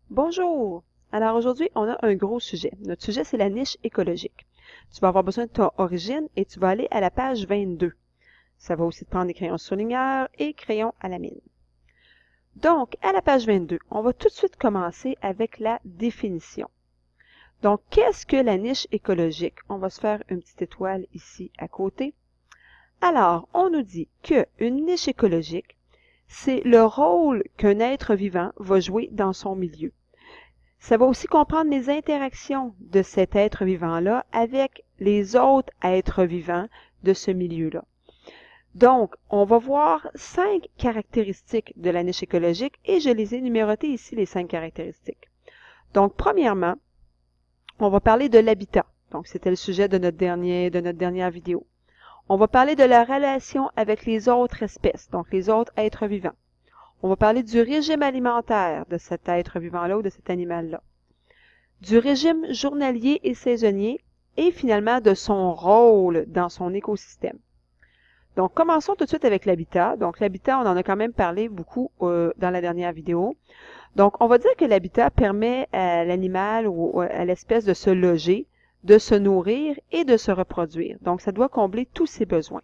Bonjour! Alors aujourd'hui, on a un gros sujet. Notre sujet, c'est la niche écologique. Tu vas avoir besoin de ton origine et tu vas aller à la page 22. Ça va aussi te prendre des crayons surligneurs et crayons à la mine. Donc, à la page 22, on va tout de suite commencer avec la définition. Donc, qu'est-ce que la niche écologique? On va se faire une petite étoile ici à côté. Alors, on nous dit qu'une niche écologique, c'est le rôle qu'un être vivant va jouer dans son milieu. Ça va aussi comprendre les interactions de cet être vivant-là avec les autres êtres vivants de ce milieu-là. Donc, on va voir 5 caractéristiques de la niche écologique et je les ai numérotées ici, les 5 caractéristiques. Donc, premièrement, on va parler de l'habitat. Donc, c'était le sujet de notre dernière vidéo. On va parler de la relation avec les autres espèces, donc les autres êtres vivants. On va parler du régime alimentaire de cet être vivant-là ou de cet animal-là. Du régime journalier et saisonnier et finalement de son rôle dans son écosystème. Donc, commençons tout de suite avec l'habitat. Donc, l'habitat, on en a quand même parlé beaucoup dans la dernière vidéo. Donc, on va dire que l'habitat permet à l'animal ou à l'espèce de se loger, de se nourrir et de se reproduire. Donc, ça doit combler tous ses besoins.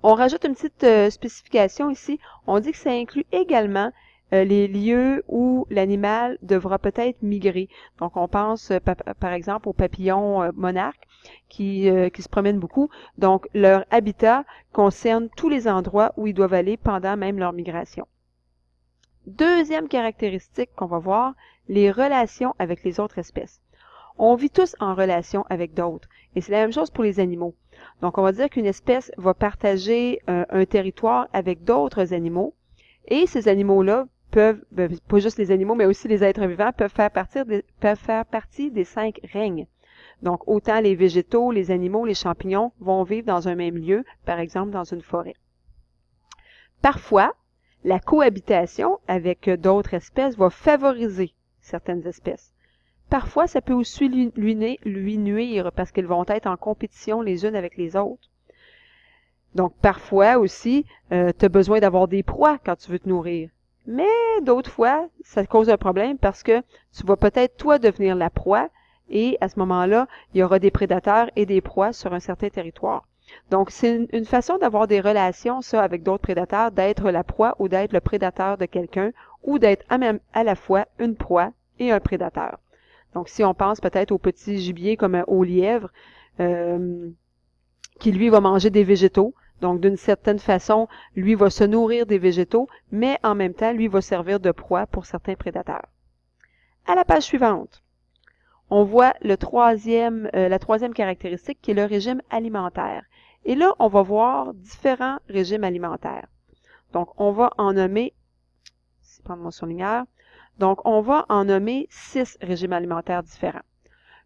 On rajoute une petite spécification ici. On dit que ça inclut également les lieux où l'animal devra peut-être migrer. Donc, on pense par exemple aux papillons monarques qui se promènent beaucoup. Donc, leur habitat concerne tous les endroits où ils doivent aller pendant même leur migration. Deuxième caractéristique qu'on va voir, les relations avec les autres espèces. On vit tous en relation avec d'autres et c'est la même chose pour les animaux. Donc, on va dire qu'une espèce va partager un territoire avec d'autres animaux et ces animaux-là peuvent, pas juste les animaux, mais aussi les êtres vivants, peuvent faire partie des 5 règnes. Donc, autant les végétaux, les animaux, les champignons vont vivre dans un même lieu, par exemple dans une forêt. Parfois, la cohabitation avec d'autres espèces va favoriser certaines espèces. Parfois, ça peut aussi lui nuire parce qu'elles vont être en compétition les unes avec les autres. Donc, parfois aussi, tu as besoin d'avoir des proies quand tu veux te nourrir. Mais d'autres fois, ça cause un problème parce que tu vas peut-être, toi, devenir la proie et à ce moment-là, il y aura des prédateurs et des proies sur un certain territoire. Donc, c'est une façon d'avoir des relations, ça, avec d'autres prédateurs, d'être la proie ou d'être le prédateur de quelqu'un ou d'être à la fois une proie et un prédateur. Donc, si on pense peut-être au petit gibier comme au lièvre, qui lui va manger des végétaux. Donc, d'une certaine façon, lui va se nourrir des végétaux, mais en même temps, lui va servir de proie pour certains prédateurs. À la page suivante, on voit la troisième caractéristique qui est le régime alimentaire. Et là, on va voir différents régimes alimentaires. Donc, on va en nommer, si je prends mon surligneur, donc on va en nommer 6 régimes alimentaires différents.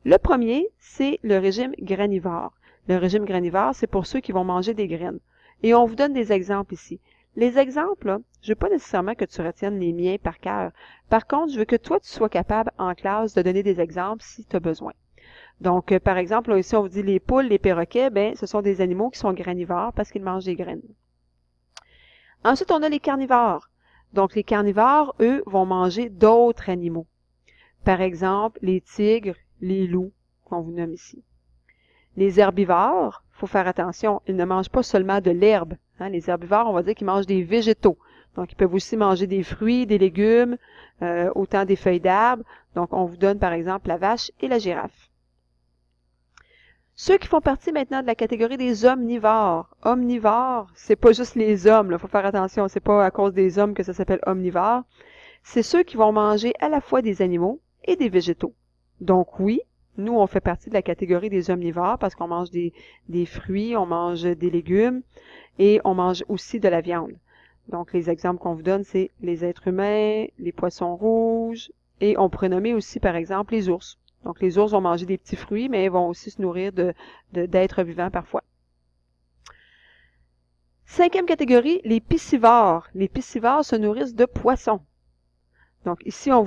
Le premier, c'est le régime granivore. Le régime granivore, c'est pour ceux qui vont manger des graines. Et on vous donne des exemples ici. Les exemples, là, je ne veux pas nécessairement que tu retiennes les miens par cœur. Par contre, je veux que toi, tu sois capable en classe de donner des exemples si tu as besoin. Donc, par exemple, là, ici, on vous dit les poules, les perroquets, ben, ce sont des animaux qui sont granivores parce qu'ils mangent des graines. Ensuite, on a les carnivores. Donc, les carnivores, eux, vont manger d'autres animaux. Par exemple, les tigres, les loups, qu'on vous nomme ici. Les herbivores, il faut faire attention, ils ne mangent pas seulement de l'herbe. Hein. Les herbivores, on va dire qu'ils mangent des végétaux. Donc, ils peuvent aussi manger des fruits, des légumes, autant des feuilles d'arbres. Donc, on vous donne par exemple la vache et la girafe. Ceux qui font partie maintenant de la catégorie des omnivores. Omnivores, c'est pas juste les hommes, il faut faire attention, c'est pas à cause des hommes que ça s'appelle omnivore. C'est ceux qui vont manger à la fois des animaux et des végétaux. Donc oui, nous, on fait partie de la catégorie des omnivores parce qu'on mange des fruits, on mange des légumes et on mange aussi de la viande. Donc, les exemples qu'on vous donne, c'est les êtres humains, les poissons rouges et on pourrait nommer aussi, par exemple, les ours. Donc, les ours vont manger des petits fruits, mais vont aussi se nourrir d'êtres vivants parfois. Cinquième catégorie, les piscivores. Les piscivores se nourrissent de poissons. Donc, ici, on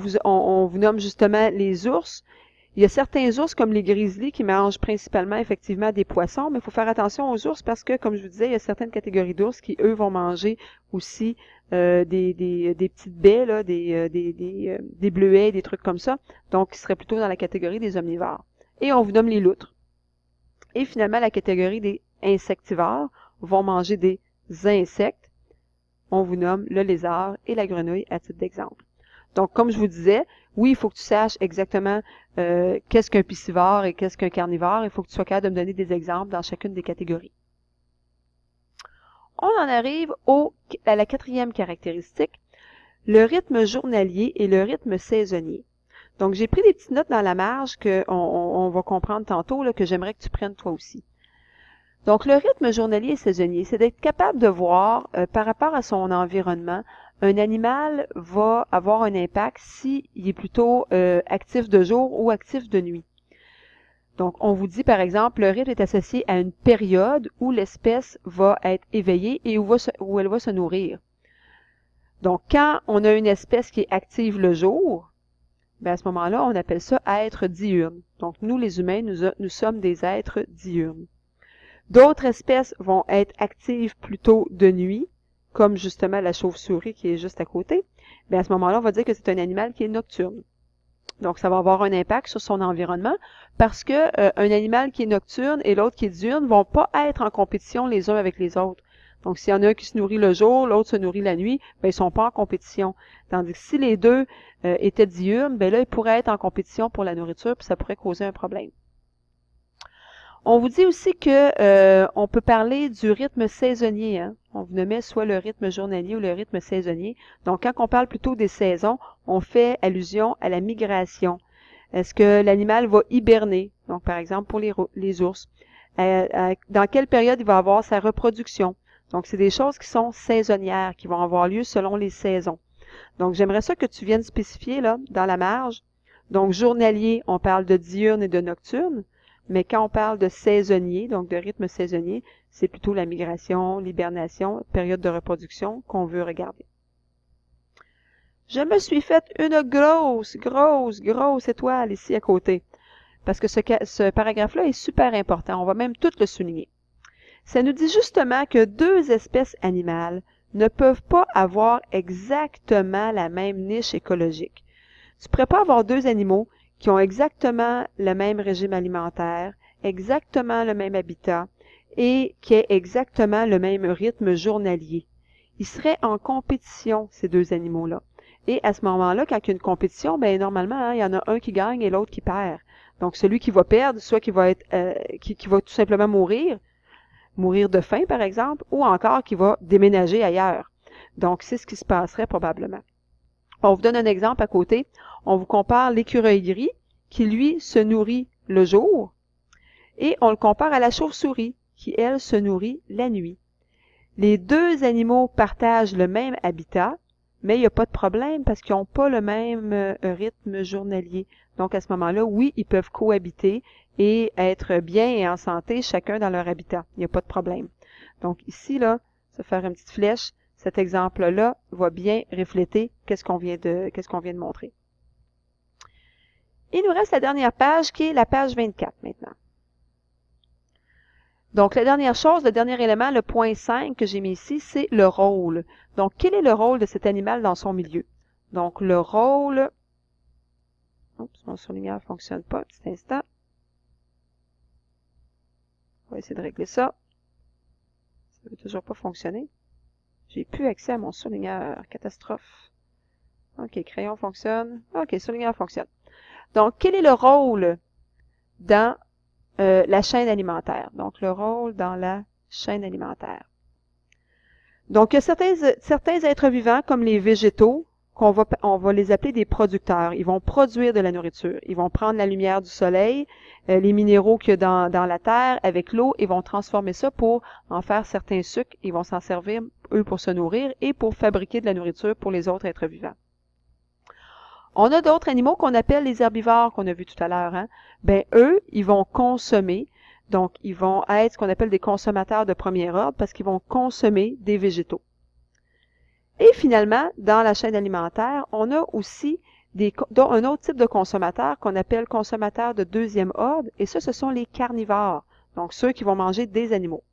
vous nomme justement les ours. Il y a certains ours, comme les grizzlies, qui mangent principalement, effectivement, des poissons, mais il faut faire attention aux ours parce que, comme je vous disais, il y a certaines catégories d'ours qui, eux, vont manger aussi des petites baies, là, des bleuets, des trucs comme ça. Donc, qui seraient plutôt dans la catégorie des omnivores. Et on vous nomme les loutres. Et finalement, la catégorie des insectivores vont manger des insectes. On vous nomme le lézard et la grenouille à titre d'exemple. Donc, comme je vous disais, oui, il faut que tu saches exactement qu'est-ce qu'un piscivore et qu'est-ce qu'un carnivore. Il faut que tu sois capable de me donner des exemples dans chacune des catégories. On en arrive à la quatrième caractéristique, le rythme journalier et le rythme saisonnier. Donc, j'ai pris des petites notes dans la marge qu'on va comprendre tantôt, là, que j'aimerais que tu prennes toi aussi. Donc, le rythme journalier et saisonnier, c'est d'être capable de voir, par rapport à son environnement, un animal va avoir un impact s'il est plutôt actif de jour ou actif de nuit. Donc, on vous dit, par exemple, le rythme est associé à une période où l'espèce va être éveillée et où elle va se nourrir. Donc, quand on a une espèce qui est active le jour, bien à ce moment-là, on appelle ça être diurne. Donc, nous, les humains, nous sommes des êtres diurnes. D'autres espèces vont être actives plutôt de nuit, comme justement la chauve-souris qui est juste à côté. Bien, à ce moment-là, on va dire que c'est un animal qui est nocturne. Donc, ça va avoir un impact sur son environnement parce que un animal qui est nocturne et l'autre qui est diurne ne vont pas être en compétition les uns avec les autres. Donc, s'il y en a un qui se nourrit le jour, l'autre se nourrit la nuit, bien, ils ne sont pas en compétition. Tandis que si les deux étaient diurnes, bien là, ils pourraient être en compétition pour la nourriture, puis ça pourrait causer un problème. On vous dit aussi que on peut parler du rythme saisonnier. Hein? On vous nommait soit le rythme journalier ou le rythme saisonnier. Donc, quand on parle plutôt des saisons, on fait allusion à la migration. Est-ce que l'animal va hiberner? Donc, par exemple, pour les ours. Dans quelle période il va avoir sa reproduction? Donc, c'est des choses qui sont saisonnières, qui vont avoir lieu selon les saisons. Donc, j'aimerais ça que tu viennes spécifier là, dans la marge. Donc, journalier, on parle de diurne et de nocturne. Mais quand on parle de saisonnier, donc de rythme saisonnier, c'est plutôt la migration, l'hibernation, période de reproduction qu'on veut regarder. Je me suis fait une grosse étoile ici à côté. Parce que ce paragraphe-là est super important. On va même tout le souligner. Ça nous dit justement que deux espèces animales ne peuvent pas avoir exactement la même niche écologique. Tu ne pourrais pas avoir deux animaux qui ont exactement le même régime alimentaire, exactement le même habitat et qui aient exactement le même rythme journalier. Ils seraient en compétition, ces deux animaux-là. Et à ce moment-là, quand il y a une compétition, bien normalement, hein, il y en a un qui gagne et l'autre qui perd. Donc, celui qui va perdre, soit qui va être qui va tout simplement mourir de faim, par exemple, ou encore qui va déménager ailleurs. Donc, c'est ce qui se passerait probablement. On vous donne un exemple à côté. On vous compare l'écureuil gris, qui, lui, se nourrit le jour, et on le compare à la chauve-souris, qui, elle, se nourrit la nuit. Les deux animaux partagent le même habitat, mais il n'y a pas de problème parce qu'ils n'ont pas le même rythme journalier. Donc, à ce moment-là, oui, ils peuvent cohabiter et être bien et en santé, chacun dans leur habitat. Il n'y a pas de problème. Donc, ici, là, ça va faire une petite flèche. Cet exemple-là va bien refléter qu'est-ce qu'on vient de montrer. Il nous reste la dernière page qui est la page 24 maintenant. Donc, la dernière chose, le dernier élément, le point 5 que j'ai mis ici, c'est le rôle. Donc, quel est le rôle de cet animal dans son milieu? Donc, le rôle... Oups, mon surligneur ne fonctionne pas. Un petit instant. On va essayer de régler ça. Ça ne veut toujours pas fonctionner. J'ai plus accès à mon surligneur. Catastrophe. OK, crayon fonctionne. OK, surligneur fonctionne. Donc, quel est le rôle dans la chaîne alimentaire? Donc, le rôle dans la chaîne alimentaire. Donc, il y a certains êtres vivants, comme les végétaux, on va les appeler des producteurs. Ils vont produire de la nourriture. Ils vont prendre la lumière du soleil, les minéraux qu'il y a dans la terre, avec l'eau, et vont transformer ça pour en faire certains sucres. Ils vont s'en servir, eux, pour se nourrir et pour fabriquer de la nourriture pour les autres êtres vivants. On a d'autres animaux qu'on appelle les herbivores, qu'on a vu tout à l'heure. Hein? Ben, eux, ils vont consommer, donc ils vont être ce qu'on appelle des consommateurs de premier ordre parce qu'ils vont consommer des végétaux. Et finalement, dans la chaîne alimentaire, on a aussi un autre type de consommateur qu'on appelle consommateurs de deuxième ordre, et ça, ce sont les carnivores, donc ceux qui vont manger des animaux.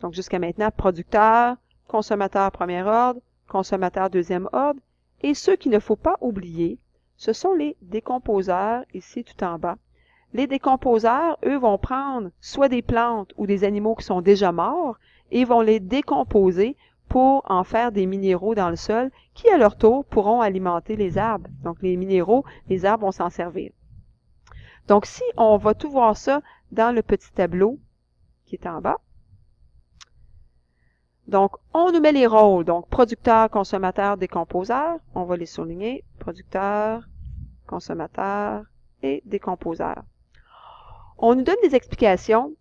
Donc jusqu'à maintenant, producteurs, consommateurs premier ordre, consommateurs deuxième ordre, et ceux qu'il ne faut pas oublier, ce sont les décomposeurs, ici tout en bas. Les décomposeurs, eux, vont prendre soit des plantes ou des animaux qui sont déjà morts et vont les décomposer pour en faire des minéraux dans le sol qui, à leur tour, pourront alimenter les arbres. Donc, les minéraux, les arbres vont s'en servir. Donc, si on va tout voir ça dans le petit tableau qui est en bas, donc, on nous met les rôles, donc producteur, consommateur, décomposeur. On va les souligner, producteur, consommateur et décomposeur. On nous donne des explications.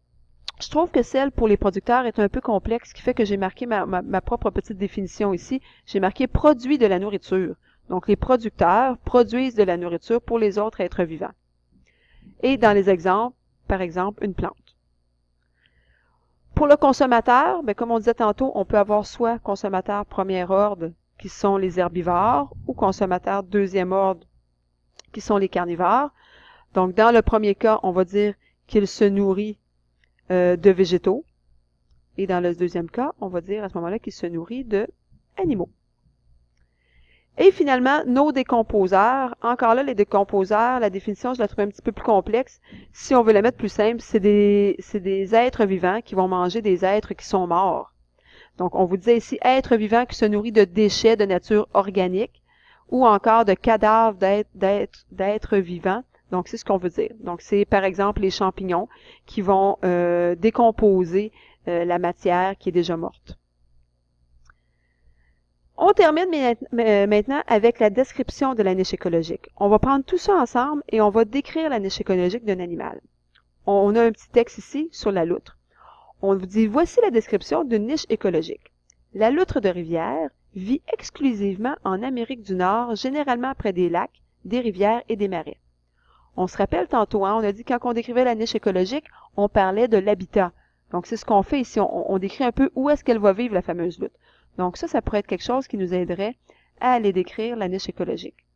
Je trouve que celle pour les producteurs est un peu complexe, ce qui fait que j'ai marqué ma propre petite définition ici. J'ai marqué « produit de la nourriture ». Donc, les producteurs produisent de la nourriture pour les autres êtres vivants. Et dans les exemples, par exemple, une plante. Pour le consommateur, bien, comme on disait tantôt, on peut avoir soit consommateur premier ordre, qui sont les herbivores, ou consommateur deuxième ordre, qui sont les carnivores. Donc, dans le premier cas, on va dire qu'il se nourrit de végétaux. Et dans le deuxième cas, on va dire à ce moment-là qu'il se nourrit d'animaux. Et finalement, nos décomposeurs. Encore là, les décomposeurs, la définition, je la trouve un petit peu plus complexe. Si on veut la mettre plus simple, c'est des êtres vivants qui vont manger des êtres qui sont morts. Donc, on vous disait ici, être vivant qui se nourrit de déchets de nature organique ou encore de cadavres d'êtres vivants. Donc, c'est ce qu'on veut dire. Donc, c'est par exemple les champignons qui vont décomposer la matière qui est déjà morte. On termine maintenant avec la description de la niche écologique. On va prendre tout ça ensemble et on va décrire la niche écologique d'un animal. On a un petit texte ici sur la loutre. On vous dit, voici la description d'une niche écologique. La loutre de rivière vit exclusivement en Amérique du Nord, généralement près des lacs, des rivières et des marais. On se rappelle tantôt, hein, on a dit quand on décrivait la niche écologique, on parlait de l'habitat. Donc, c'est ce qu'on fait ici. On décrit un peu où est-ce qu'elle va vivre, la fameuse loutre. Donc, ça pourrait être quelque chose qui nous aiderait à aller décrire la niche écologique.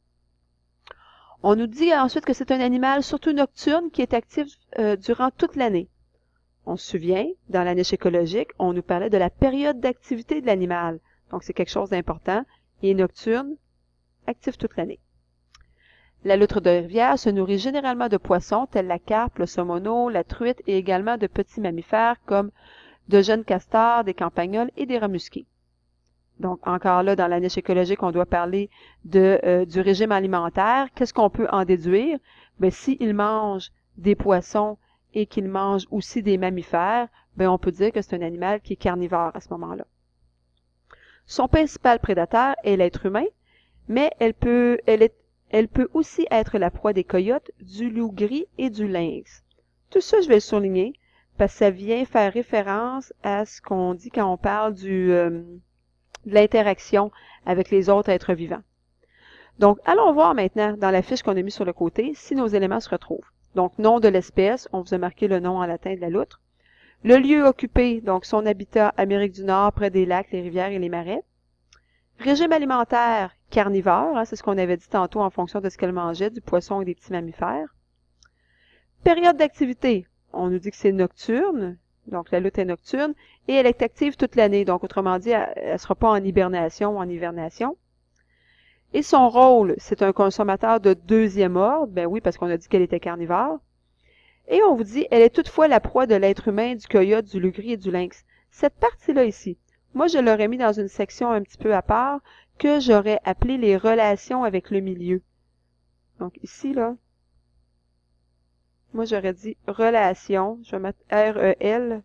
On nous dit ensuite que c'est un animal surtout nocturne qui est actif durant toute l'année. On se souvient, dans la niche écologique, on nous parlait de la période d'activité de l'animal. Donc, c'est quelque chose d'important. Il est nocturne, actif toute l'année. La loutre de rivière se nourrit généralement de poissons tels la carpe, le saumono, la truite et également de petits mammifères comme de jeunes castors, des campagnols et des rats musqués. Donc, encore là, dans la niche écologique, on doit parler du régime alimentaire. Qu'est-ce qu'on peut en déduire? Bien, s'il mange des poissons et qu'il mange aussi des mammifères, bien, on peut dire que c'est un animal qui est carnivore à ce moment-là. Son principal prédateur est l'être humain, mais elle peut aussi être la proie des coyotes, du loup gris et du lynx. Tout ça, je vais le souligner, parce que ça vient faire référence à ce qu'on dit quand on parle de l'interaction avec les autres êtres vivants. Donc, allons voir maintenant dans la fiche qu'on a mise sur le côté si nos éléments se retrouvent. Donc, nom de l'espèce, on vous a marqué le nom en latin de la loutre. Le lieu occupé, donc son habitat, Amérique du Nord, près des lacs, les rivières et les marais. Régime alimentaire, carnivore, hein, c'est ce qu'on avait dit tantôt en fonction de ce qu'elle mangeait, du poisson et des petits mammifères. Période d'activité, on nous dit que c'est nocturne, donc la loutre est nocturne, et elle est active toute l'année, donc autrement dit, elle ne sera pas en hibernation ou en hivernation. Et son rôle, c'est un consommateur de deuxième ordre, ben oui, parce qu'on a dit qu'elle était carnivore. Et on vous dit, elle est toutefois la proie de l'être humain, du coyote, du loup gris et du lynx. Cette partie-là ici, moi je l'aurais mis dans une section un petit peu à part, que j'aurais appelé les relations avec le milieu. Donc ici, là, moi j'aurais dit relations, je vais mettre R-E-L,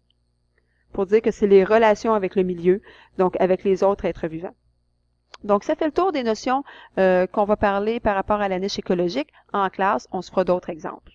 pour dire que c'est les relations avec le milieu, donc avec les autres êtres vivants. Donc, ça fait le tour des notions qu'on va parler par rapport à la niche écologique. En classe, on se fera d'autres exemples.